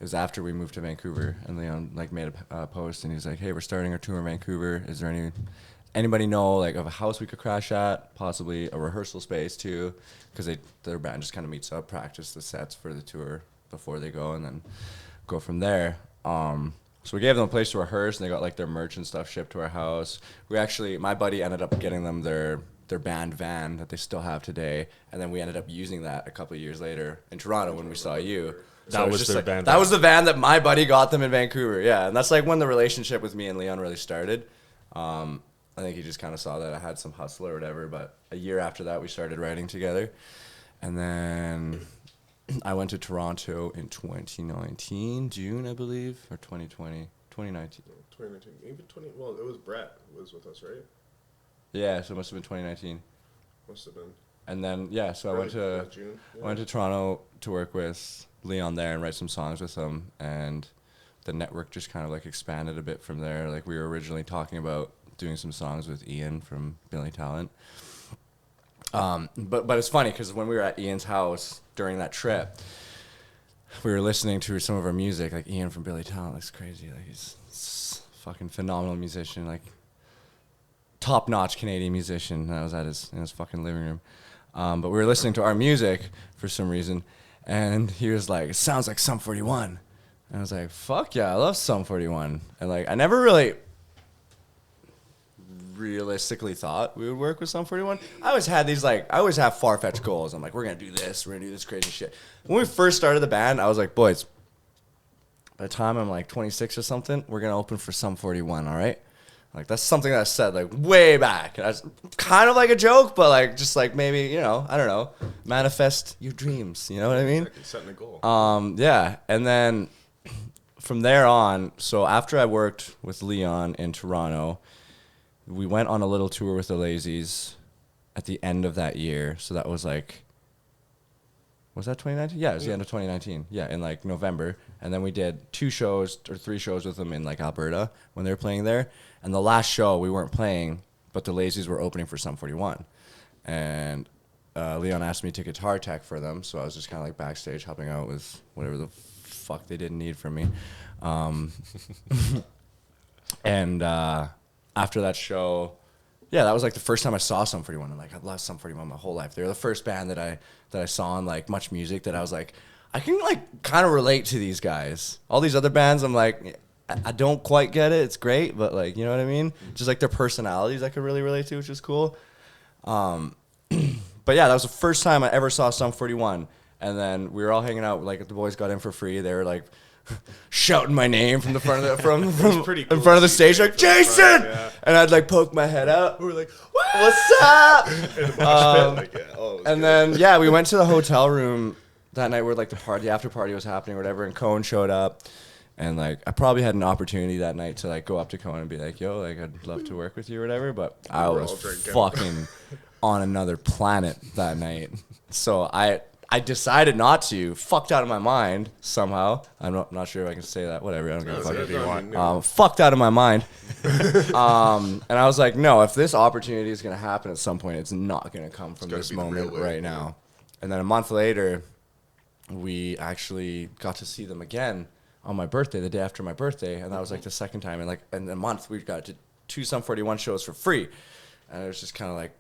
was after we moved to Vancouver, and Leon like made a post, and he's like, "Hey, we're starting our tour in Vancouver. Is there anybody know like of a house we could crash at, possibly a rehearsal space too, because their band just kind of meets up, practice the sets for the tour before they go, and then go from there." So we gave them a place to rehearse, and they got like their merch and stuff shipped to our house. My buddy ended up getting them their band van that they still have today, and then we ended up using that a couple of years later in Toronto when we saw you. So that was their like, band. That was the van that my buddy got them in Vancouver. Yeah, and that's like when the relationship with me and Leon really started. I think he just kind of saw that I had some hustle or whatever. But a year after that, we started writing together, and then I went to Toronto in 2019, June, I believe, or 2020, 2019. 2019, even 20. Well, it was Brett was with us, right? Yeah, so it must have been 2019. Must have been. And then I went to June. Yeah. I went to Toronto to work with Leon there and write some songs with him, and the network just kind of like expanded a bit from there. Like we were originally talking about doing some songs with Ian from Billy Talent. But it's funny because when we were at Ian's house during that trip, we were listening to some of our music. Like Ian from Billy Talent looks crazy. Like he's a fucking phenomenal musician. Like top-notch Canadian musician. And I was in his fucking living room. But we were listening to our music for some reason, and he was like, "It sounds like Sum 41." And I was like, "Fuck yeah, I love Sum 41." And like I never really realistically thought we would work with Sum 41. I always have far-fetched goals. I'm like, we're gonna do this crazy shit. When we first started the band, I was like, boys, by the time I'm like 26 or something, we're gonna open for Sum 41, all right? Like that's something that I said like way back. And I was kind of like a joke, but like just like maybe, I don't know, manifest your dreams, you know what I mean? Exactly, setting a goal. Yeah, and then from there on, so after I worked with Leon in Toronto, we went on a little tour with the Lazies at the end of that year. So that was like, was that 2019? Yeah, it was the end of 2019. Yeah, in like November. And then we did 2 shows or 3 shows with them in like Alberta when they were playing there. And the last show we weren't playing, but the Lazies were opening for Sum 41. And Leon asked me to guitar tech for them. So I was just kind of like backstage helping out with whatever the fuck they didn't need from me. And after that show, that was like the first time I saw Sum 41. And like I've loved Sum 41 my whole life. They were the first band that I saw in like Much Music that I was like, I can like kind of relate to these guys. All these other bands, I'm like, I don't quite get it. It's great, but like, you know what I mean? Just like their personalities I could really relate to, which is cool. But yeah, that was the first time I ever saw Sum 41. And then we were all hanging out, like the boys got in for free. They were like shouting my name from the front of the pretty cool in front of the stage, like Jason. Yeah. And I'd like poke my head out. We were like, "What's up?" And then we went to the hotel room that night where like the after party was happening or whatever, and Cohen showed up. And like I probably had an opportunity that night to like go up to Cohen and be like, "Yo, like I'd love to work with you or whatever," but I was fucking on another planet that night. So I decided not to. Fucked out of my mind somehow. I'm not sure if I can say that. Whatever. I don't give a fuck if you want. Fucked out of my mind. And I was like, no, if this opportunity is going to happen at some point, it's not going to come from this moment right now. And then a month later, we actually got to see them again on my birthday, the day after my birthday. And that was like the second time. And like in a month, we got to 2 Sum 41 shows for free. And it was just kind of like,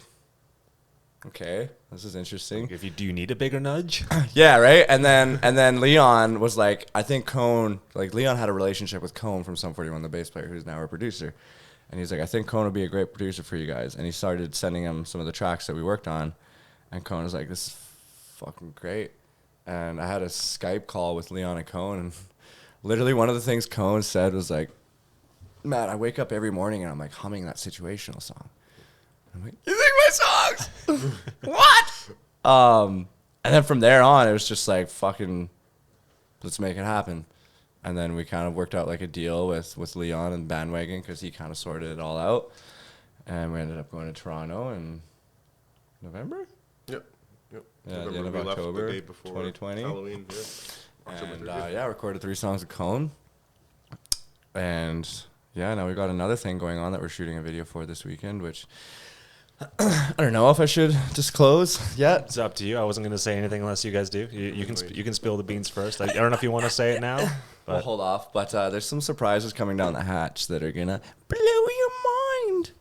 okay, this is interesting. Do you need a bigger nudge? Yeah, right. And then Leon was like, I think Cone, like Leon had a relationship with Cone from Sum 41, the bass player, who's now our producer. And he's like, I think Cone would be a great producer for you guys. And he started sending him some of the tracks that we worked on. And Cone was like, this is fucking great. And I had a Skype call with Leon and Cone. And literally one of the things Cone said was like, Matt, I wake up every morning and I'm like humming that situational song. I'm like, you think my songs? What? And then from there on, it was just like, fucking, let's make it happen. And then we kind of worked out like a deal with Leon and Bandwagon because he kind of sorted it all out. And we ended up going to Toronto in November? Yep. Yeah, the end of we October, left the day before 2020. Halloween, And recorded 3 songs with Cone. And now we got another thing going on that we're shooting a video for this weekend, which I don't know if I should disclose yet. It's up to you. I wasn't going to say anything unless you guys do. You can spill the beans first. I don't know if you want to say it now. we'll hold off. But there's some surprises coming down the hatch that are gonna blow your mind.